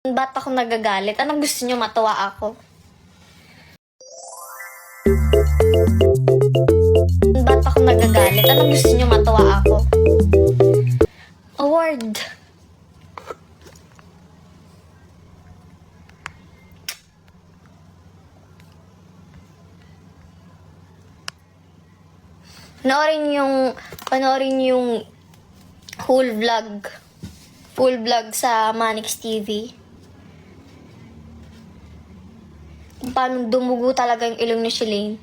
Ba't ako nagagalit? Anong gusto niyo, matuwa ako? Ba't ako nagagalit? Anong gusto niyo, matuwa ako? Award. Panoorin yung full vlog sa Manix TV. Kung paano dumugo talaga yung ilong ni Shalane.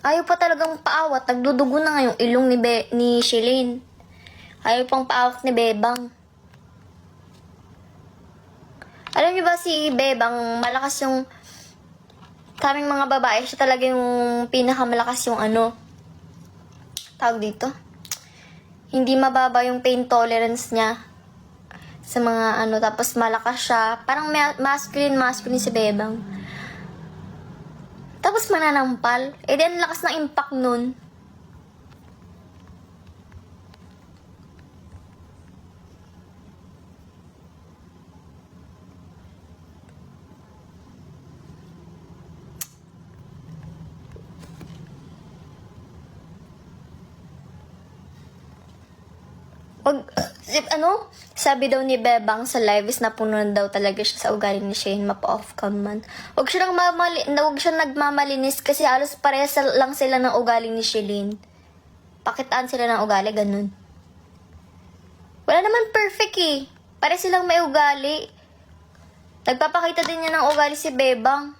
Ayaw pa talagang paawat. Nagdudugo na nga yung ilong ni Shalane. Ayaw pang paawat ni Bebang. Alam niyo ba si Bebang, malakas yung kaming mga babae, siya talaga yung pinakamalakas yung tawag dito. Hindi mababa yung pain tolerance niya sa mga tapos malakas siya. Parang masculine si Bebang. Tapos mananampal. Then lakas ng impact nun. Sabi daw ni Bebang sa live is napunan daw talaga siya sa ugali ni Shane, mapa-off cam man. Huwag siya nagmamalinis kasi halos parehas lang sila ng ugali ni Shalane. Pakitaan sila ng ugali, ganun. Wala naman perfect eh. Pare silang may ugali. Nagpapakita din niya ng ugali si Bebang.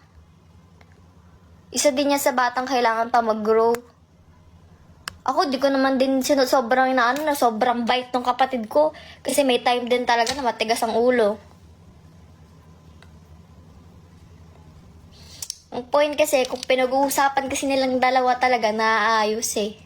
Isa din niya sa batang kailangan pa mag-grow. Ako, di ko naman din sobrang sobrang bite ng kapatid ko. Kasi may time din talaga na matigas ang ulo. Ang point kasi, kung pinag-uusapan kasi nilang dalawa talaga, naaayos eh.